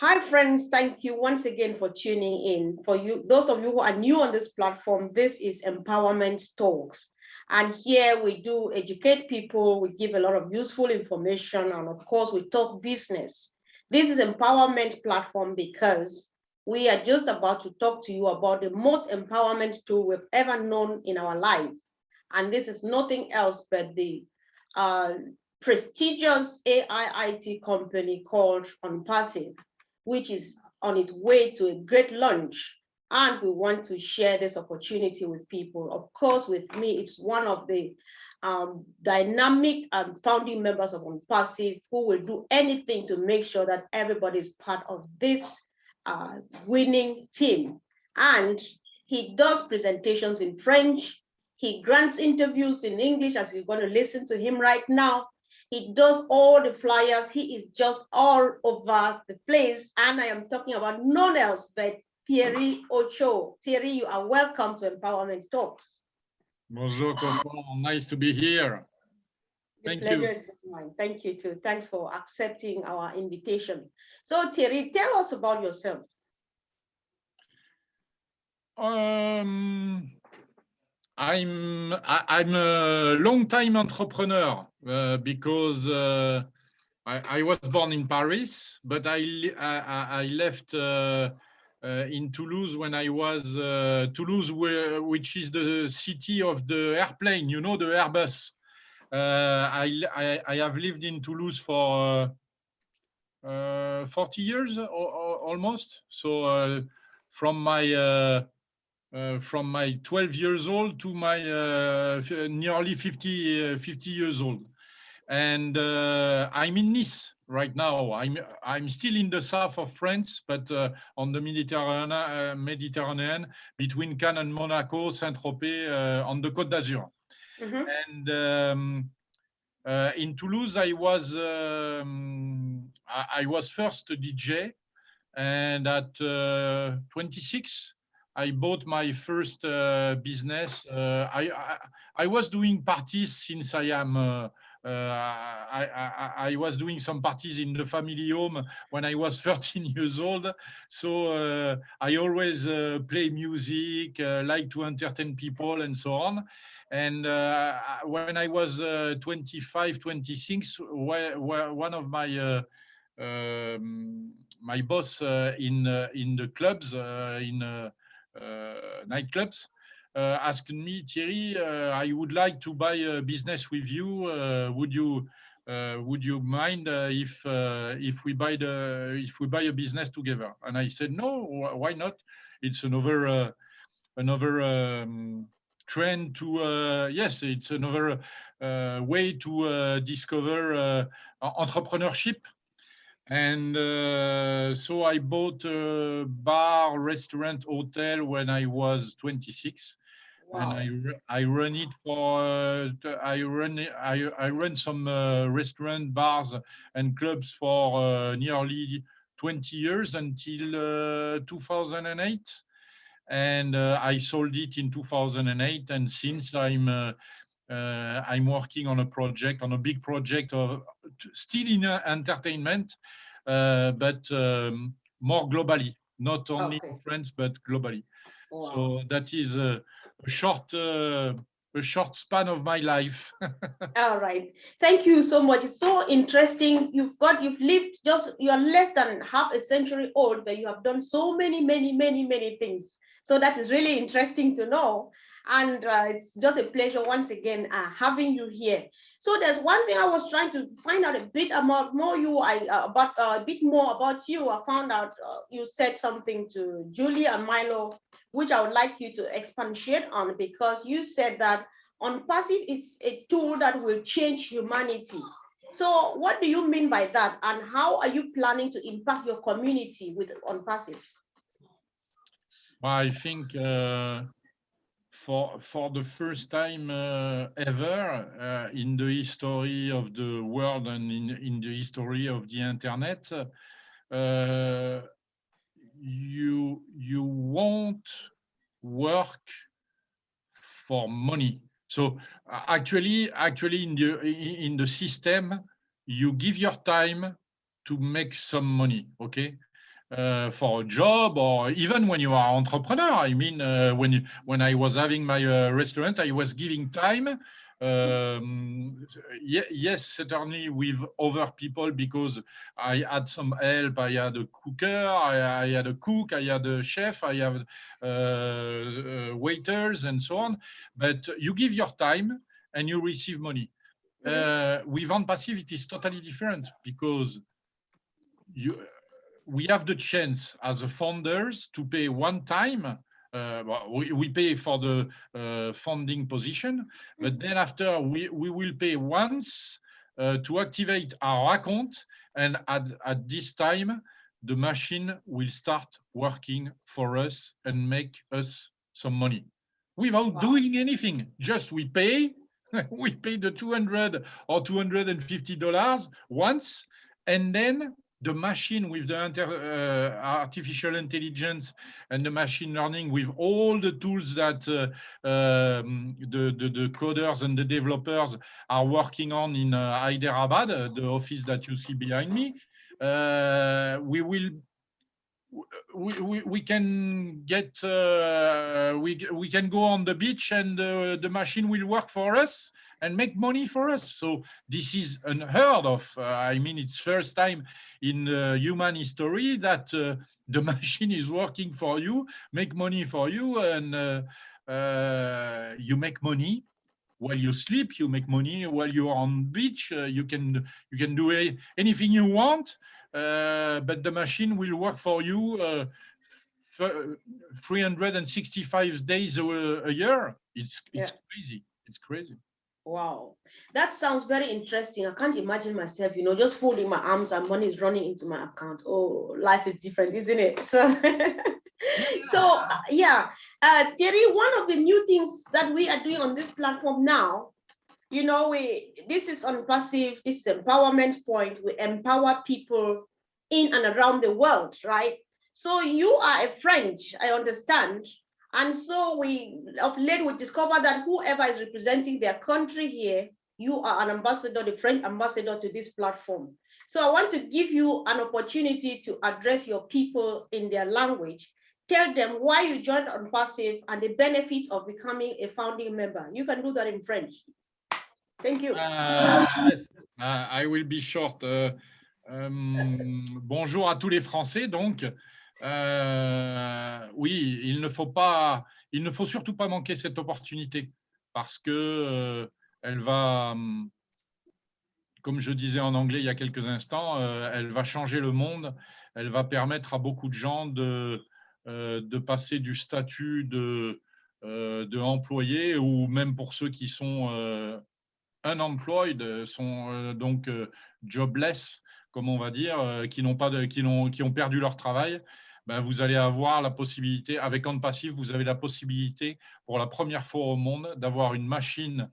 Hi, friends. Thank you once again for tuning in. For you, those of you who are new on this platform, this is Empowerment Talks. And here we do educate people, we give a lot of useful information, and of course, we talk business. This is Empowerment Platform because we are just about to talk to you about the most empowerment tool we've ever known in our life. And this is nothing else but the uh, prestigious AI IT company called OnPassive, which is on its way to a great launch. And we want to share this opportunity with people. Of course, with me, it's one of the dynamic and founding members of OnPassive who will do anything to make sure that everybody is part of this winning team. And he does presentations in French. He grants interviews in English, as you're going to listen to him right now. He does all the flyers. He is just all over the place. And I am talking about none else but Thierry Ocho. Thierry, you are welcome to Empowerment Talks. Bonjour, Coco. Nice to be here. Thank you. Is mine. Thank you too. Thanks for accepting our invitation. So Thierry, tell us about yourself. I'm a long-time entrepreneur because I was born in Paris, but I left in Toulouse when I was Toulouse, which is the city of the airplane. You know, the Airbus. I have lived in Toulouse for 40 years almost. So from my 12 years old to my nearly 50 years old. And I'm in Nice right now. I'm still in the south of France, but on the Mediterranean between Cannes and Monaco, Saint-Tropez, on the Côte d'Azur. And in Toulouse, I was first a DJ, and at 26, I bought my first business. I was doing parties since I am. I was doing some parties in the family home when I was 13 years old. So I always play music, like to entertain people and so on. And when I was 25, 26, one of my my boss in the clubs, in nightclubs, asked me, Thierry, I would like to buy a business with you. Would you mind if we buy a business together? And I said, no, why not? It's another trend to yes, it's another way to discover entrepreneurship. And so I bought a bar, restaurant, hotel when I was 26. Wow. And I run it for I run some restaurant, bars, and clubs for nearly 20 years until 2008. And I sold it in 2008. And since I'm working on a big project of still in entertainment, but more globally, not only in France, but globally. Wow. So that is a short span of my life. All right. Thank you so much. It's so interesting. You've lived you're less than half a century old, but you have done so many things. So that is really interesting to know. And it's just a pleasure once again having you here. So there's one thing I was trying to find out a bit about a bit more about you. I found out you said something to Julie and Milo, which I would like you to expatiate on, because you said that OnPassive is a tool that will change humanity. So what do you mean by that? And how are you planning to impact your community with OnPassive? I think for the first time ever in the history of the world and in the history of the internet, you won't work for money. So actually in the system, you give your time to make some money, okay? for a job, or even when you are entrepreneur. I mean, when I was having my restaurant, I was giving time. Yes, certainly with other people, because I had some help. I had a cooker, I had a cook, I had a chef, I have waiters, and so on. But you give your time and you receive money. With OnPassive, it is totally different, because we have the chance as a founders to pay one time. We pay for the funding position, but then after we will pay once to activate our account, and at this time the machine will start working for us and make us some money without doing anything. Just we pay we pay the $200 or $250 once, and then the machine with the artificial intelligence and the machine learning, with all the tools that the coders and the developers are working on in Hyderabad, the office that you see behind me, we can get we can go on the beach, and the machine will work for us and make money for us. So this is unheard of. I mean, it's first time in human history that the machine is working for you, make money for you, and you make money while you sleep, you make money while you are on beach. You can do anything you want, but the machine will work for you 365 days a year. It's crazy. It's crazy. Wow, that sounds very interesting. I can't imagine myself, just folding my arms and money is running into my account. Oh, life is different, isn't it? So, Thierry, one of the new things that we are doing on this platform now, this is OnPassive, this is Empowerment Point. We empower people in and around the world, right? So you are a French, I understand. And so of late, we discovered that whoever is representing their country here, you are an ambassador, the French ambassador to this platform. So I want to give you an opportunity to address your people in their language. Tell them why you joined OnPassive and the benefits of becoming a founding member. You can do that in French. Thank you. Yes, I will be short. Bonjour à tous les Français. Donc, oui, il ne faut surtout pas manquer cette opportunité, parce que elle va, comme je disais en anglais il y a quelques instants, elle va changer le monde. Elle va permettre à beaucoup de gens de passer du statut de employé, ou même pour ceux qui sont unemployed, sont donc jobless, comme on va dire, qui ont perdu leur travail. Ben, vous allez avoir la possibilité, avec OnPassive, vous avez la possibilité pour la première fois au monde d'avoir une machine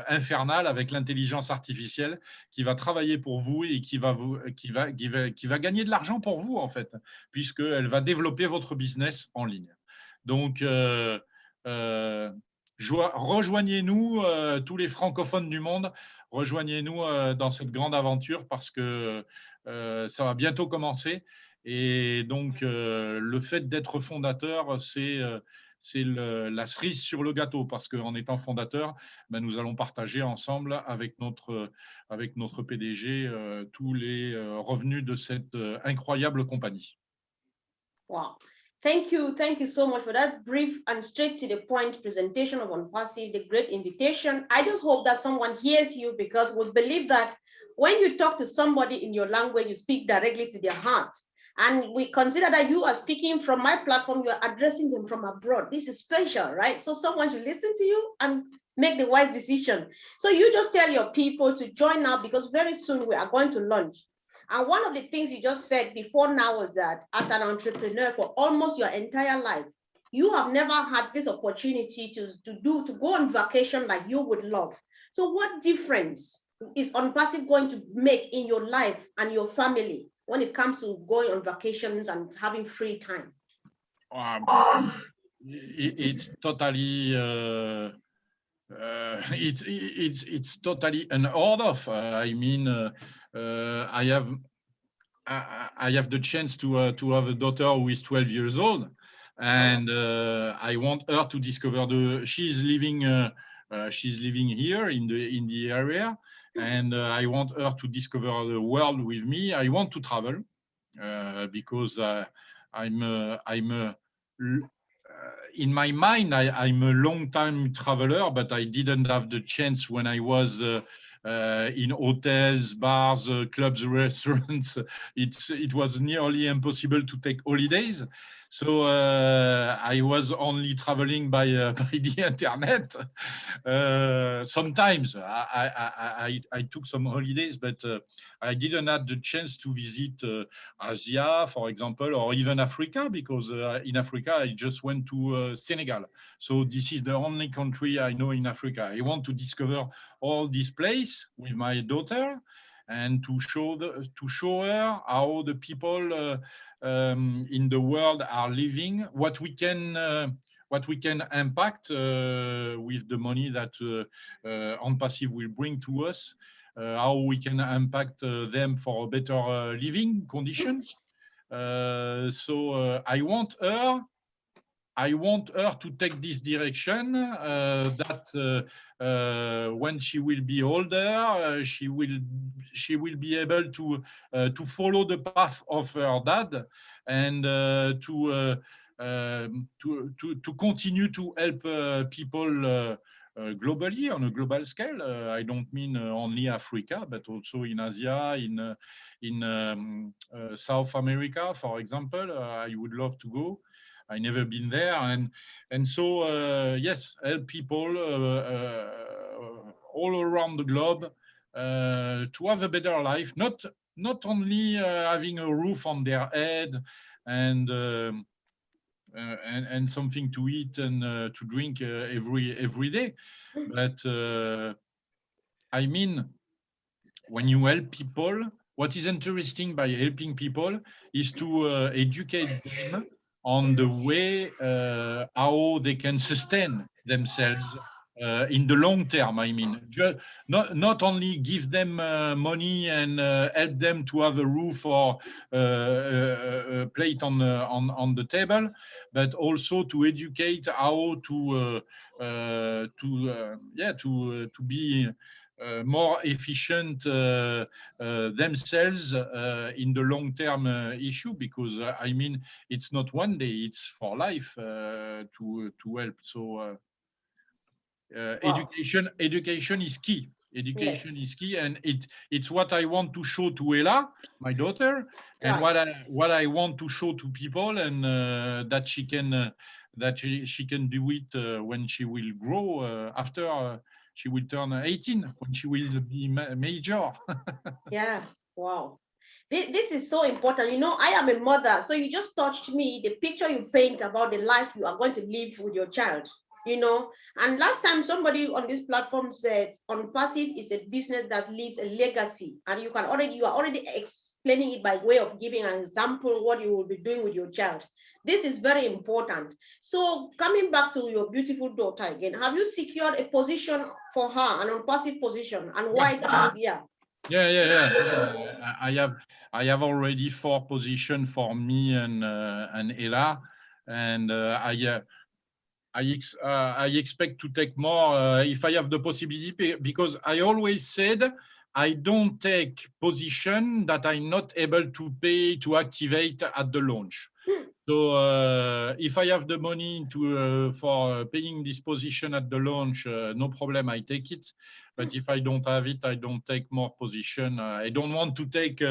infernale avec l'intelligence artificielle qui va travailler pour vous et qui va gagner de l'argent pour vous, en fait, puisqu'elle va développer votre business en ligne. Donc, rejoignez-nous, tous les francophones du monde, rejoignez-nous dans cette grande aventure, parce que ça va bientôt commencer. Et donc, le fait d'être fondateur, c'est la cerise sur le gâteau, parce qu'en étant fondateur, ben, nous allons partager ensemble avec notre PDG tous les revenus de cette incroyable compagnie. Wow. Thank you so much for that brief and straight to the point presentation of OnPassive, the great invitation. I just hope that someone hears you, because we believe that when you talk to somebody in your language, you speak directly to their heart. And we consider that you are speaking from my platform, you are addressing them from abroad. This is special, right? So someone should listen to you and make the wise decision. So you just tell your people to join now, because very soon we are going to launch. And one of the things you just said before now was that as an entrepreneur for almost your entire life, you have never had this opportunity to go on vacation like you would love. So what difference is OnPassive going to make in your life and your family when it comes to going on vacations and having free time? It's totally it's totally unheard of. I mean, I have I have the chance to have a daughter who is 12 years old, and I want her to discover she's living here in the area, and I want her to discover the world with me. I want to travel because in my mind, I'm a long-time traveler, but I didn't have the chance when I was in hotels, bars, clubs, restaurants. It was nearly impossible to take holidays. So I was only traveling by the internet. Sometimes I took some holidays, but I didn't have the chance to visit Asia, for example, or even Africa, because in Africa, I just went to Senegal. So this is the only country I know in Africa. I want to discover all these places with my daughter and to show her how the people in the world are living, what we can impact with the money that OnPassive will bring to us, how we can impact them for better living conditions. So I want her to take this direction, that when she will be older, she will be able to follow the path of her dad, and to continue to help people globally, on a global scale. I don't mean only Africa, but also in Asia, in South America, for example. I would love to go. I never been there, and so yes, help people all around the globe to have a better life, not only having a roof on their head and something to eat and to drink every day, but I mean, when you help people, what is interesting by helping people is to educate them on the way how they can sustain themselves in the long term. I mean, not only give them money and help them to have a roof or a plate on the table, but also to educate how to be more efficient themselves in the long-term issue, because I mean, it's not one day, it's for life to help. So education is key. Education is key, and it's what I want to show to Ella, my daughter, and what I want to show to people, and that she can do it when she will grow after she will turn 18, when she will be major. Yeah, wow. This is so important. You know, I am a mother, so you just touched me, the picture you paint about the life you are going to live with your child, you know. And last time somebody on this platform said OnPassive is a business that leaves a legacy, and you are already explaining it by way of giving an example what you will be doing with your child. This is very important. So coming back to your beautiful daughter again, have you secured a position for her, an OnPassive position, and why? Yeah. I have already 4 positions for me and Ella, and I expect to take more if I have the possibility, because I always said I don't take position that I'm not able to pay to activate at the launch. So if I have the money for paying this position at the launch, no problem, I take it. But if I don't have it, I don't take more position. I don't want to take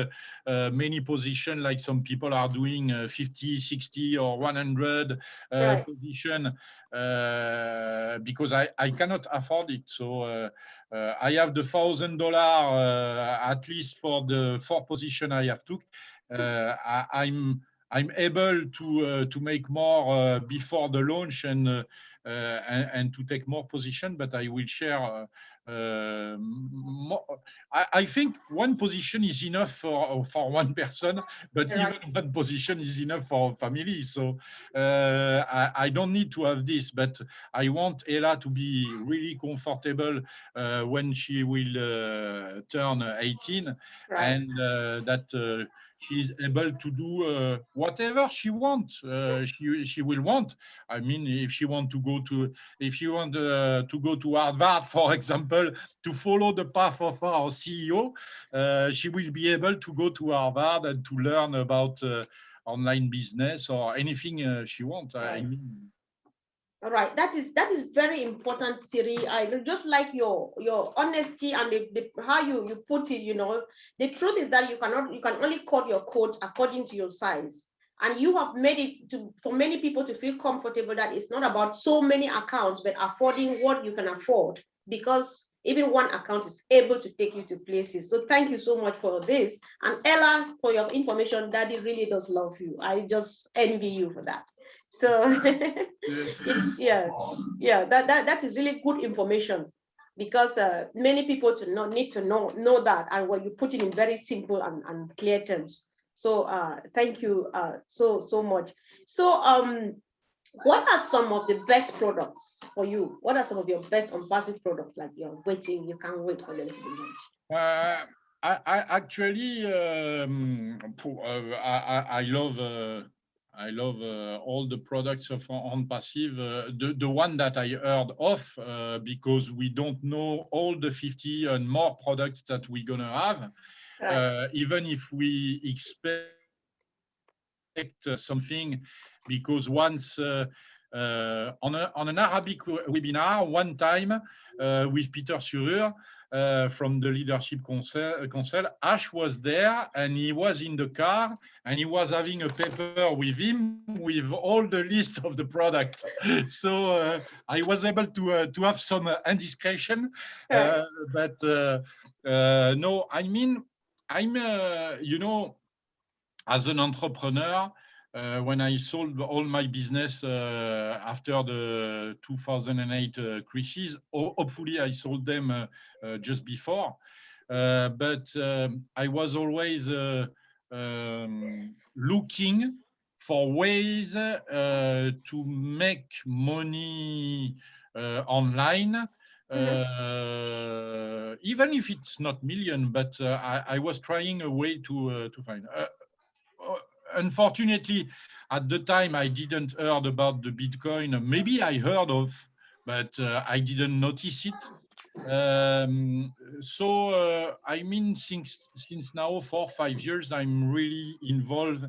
many position like some people are doing, 50, 60 or 100 position, because I cannot afford it. So I have the $1,000 at least for the 4 position I have took. I'm able to make more before the launch and to take more position, but I will share more. I think one position is enough for one person, but even one position is enough for family. So I don't need to have this, but I want Ella to be really comfortable when she will turn 18, and that she's able to do whatever she wants. She will want. I mean, if she want to go to, if you want to go to Harvard, for example, to follow the path of our CEO, she will be able to go to Harvard and to learn about online business or anything she wants. I mean. All right, that is very important, Siri. I just like your honesty and how you put it. You know, the truth is that you can only code your code according to your size, and you have made it for many people to feel comfortable that it's not about so many accounts, but affording what you can afford, because even one account is able to take you to places. So thank you so much for this, and Ella, for your information. Daddy really does love you. I just envy you for that. So it's that is really good information, because many people need to know that, and when you put it in very simple and clear terms. So thank you so much. So what are some of the best products for you? What are some of your best on-passive products, like you can't wait for them to be launched? I actually I love all the products of on-passive. The one that I heard of, because we don't know all the 50 and more products that we're gonna have, even if we expect something, because once on an Arabic webinar one time with Peter Surur, from the Leadership Council, Ash was there, and he was in the car, and he was having a paper with him with all the list of the product. So I was able to have some indiscretion, but no, I mean, I'm you know, as an entrepreneur, when I sold all my business after the 2008 crisis, hopefully I sold them just before, but I was always looking for ways to make money online. Even if it's not million, but I was trying a way to find. Unfortunately, at the time, I didn't heard about the Bitcoin. Maybe I heard of, but I didn't notice it. So I mean, since now 4 or 5 years, I'm really involved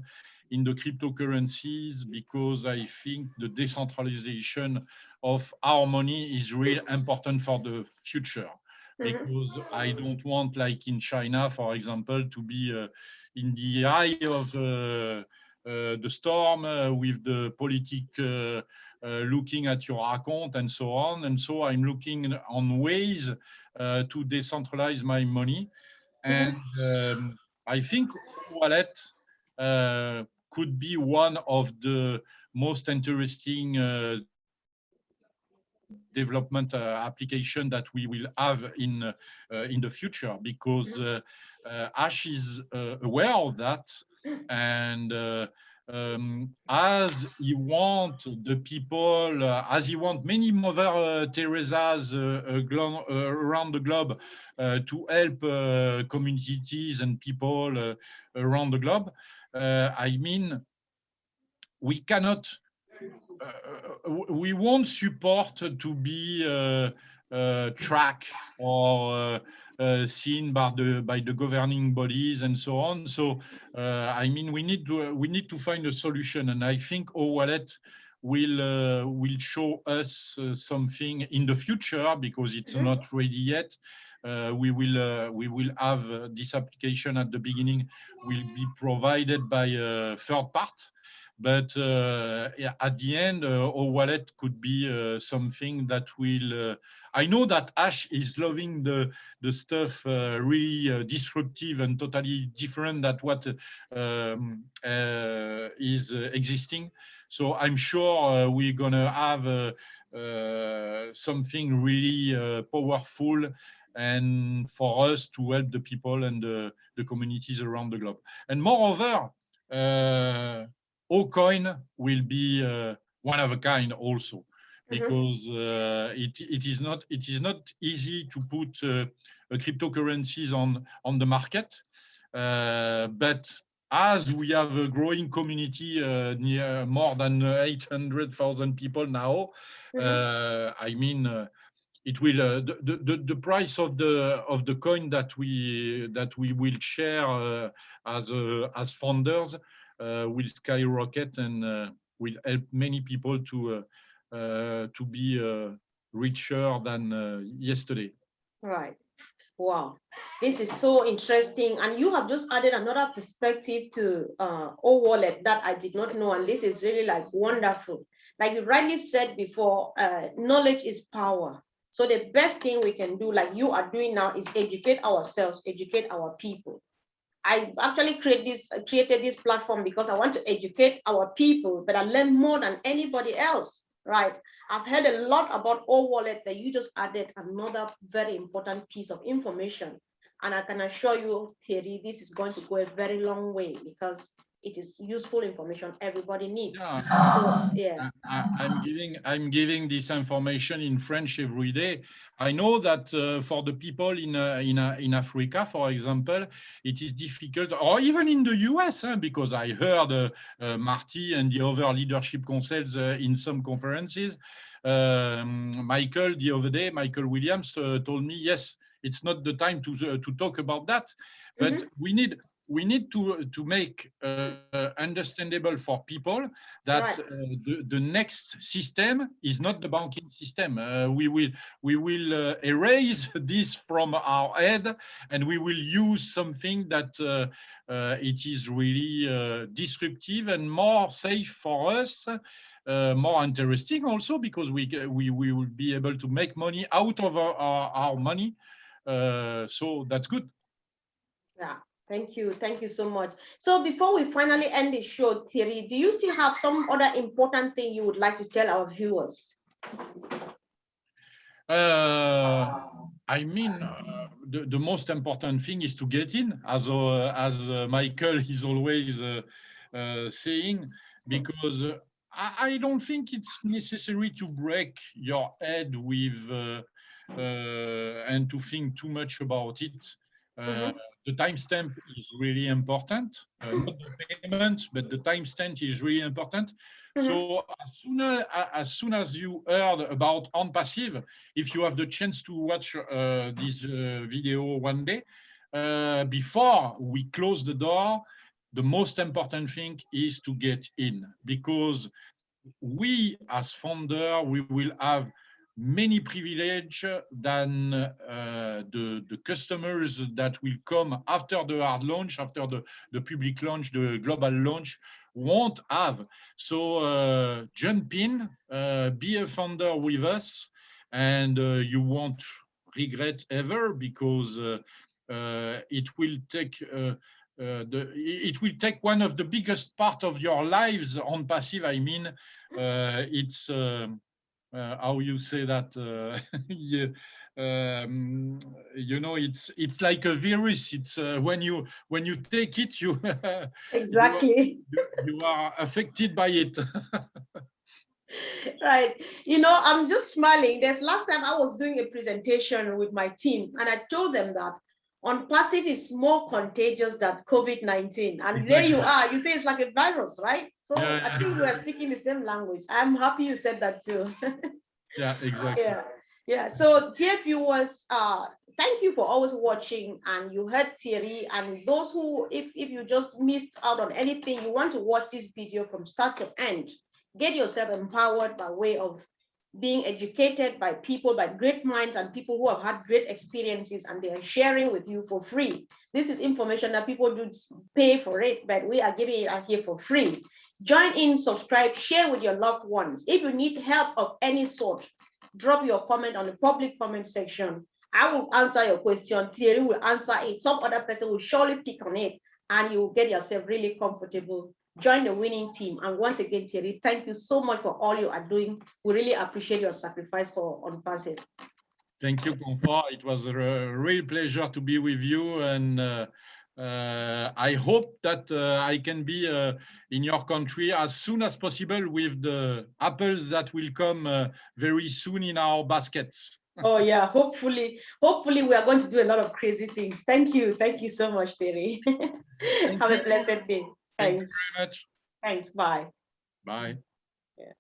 in the cryptocurrencies, because I think the decentralization of our money is really important for the future. Because I don't want, like in China, for example, to be in the eye of the storm with the politic looking at your account and so on. And so I'm looking on ways to decentralize my money. And I think wallet could be one of the most interesting development application that we will have in the future, because Ash is aware of that, and as he want the people, as he want many Mother Teresa's around the globe to help communities and people around the globe. I mean, we cannot. We won't support to be tracked or seen by the governing bodies and so on. So I mean, we need to find a solution, and I think O-Wallet will show us something in the future, because it's not ready yet. We will have this application at the beginning will be provided by a third part. But at the end, O-Wallet could be something that will. I know that Ash is loving the stuff really disruptive and totally different than what is existing. So I'm sure we're gonna have something really powerful, and for us to help the people and the communities around the globe. And moreover, OCoin will be one of a kind also, because it is not easy to put cryptocurrencies on the market, but as we have a growing community, near more than 800,000 people now, I mean, it will the price of the coin that we will share as founders will skyrocket and will help many people to be richer than yesterday. Right. Wow, this is so interesting. And you have just added another perspective to OWallet that I did not know. And this is really like wonderful. Like you rightly said before, knowledge is power. So the best thing we can do, like you are doing now, is educate ourselves, educate our people. I actually created this platform because I want to educate our people, but I learn more than anybody else, right? I've heard a lot about OWallet, that you just added another very important piece of information. And I can assure you, Thierry, this is going to go a very long way because it is useful information everybody needs. Yeah. So yeah. I'm giving this information in French every day. I know that for the people in Africa, for example, it is difficult, or even in the US, because I heard Marty and the other leadership councils in some conferences. Michael, the other day, Michael Williams told me, yes, it's not the time to talk about that, but we need to make understandable for people that the next system is not the banking system. We will erase this from our head, and we will use something that it is really disruptive and more safe for us. More interesting also, because we will be able to make money out of our money. So that's good. Yeah. Thank you so much. So before we finally end the show, Thierry, do you still have some other important thing you would like to tell our viewers? I mean, the most important thing is to get in, as Michael is always saying, because I don't think it's necessary to break your head with and to think too much about it. The timestamp is really important, not the payment, but the timestamp is really important. So as soon as you heard about OnPassive, if you have the chance to watch this video one day, before we close the door, the most important thing is to get in, because we as founder, we will have many privilege than the customers that will come after the hard launch, after the public launch, the global launch, won't have. So jump in, be a founder with us, and you won't regret ever, because it will take it will take one of the biggest part of your lives OnPassive. I mean, it's how you say that? Yeah, you know, it's like a virus. It's when you take it, you Exactly. you are affected by it. Right. You know, I'm just smiling. There's last time I was doing a presentation with my team, and I told them that OnPassive is more contagious than COVID-19. And there you are. You say it's like a virus, right? So I think we are speaking the same language. I'm happy you said that too. Yeah, exactly. Yeah. So dear viewers, thank you for always watching. And you heard Thierry, and those who, if you just missed out on anything, you want to watch this video from start to end. Get yourself empowered by way of being educated by people, by great minds and people who have had great experiences, and they are sharing with you for free. This is information that people do pay for it, but we are giving it out here for free. Join in, subscribe, share with your loved ones. If you need help of any sort, drop your comment on the public comment section. I will answer your question. Thierry will answer it. Some other person will surely pick on it, and you will get yourself really comfortable. Join the winning team. And once again, Thierry, thank you so much for all you are doing. We really appreciate your sacrifice for OnPassive. Thank you, Comfort. It was a real pleasure to be with you, and I hope that I can be in your country as soon as possible with the apples that will come very soon in our baskets. Oh yeah, hopefully we are going to do a lot of crazy things. Thank you so much, Terry. Have a blessed day. Thank you Thanks. very much. Thanks. Bye. Bye. Yeah.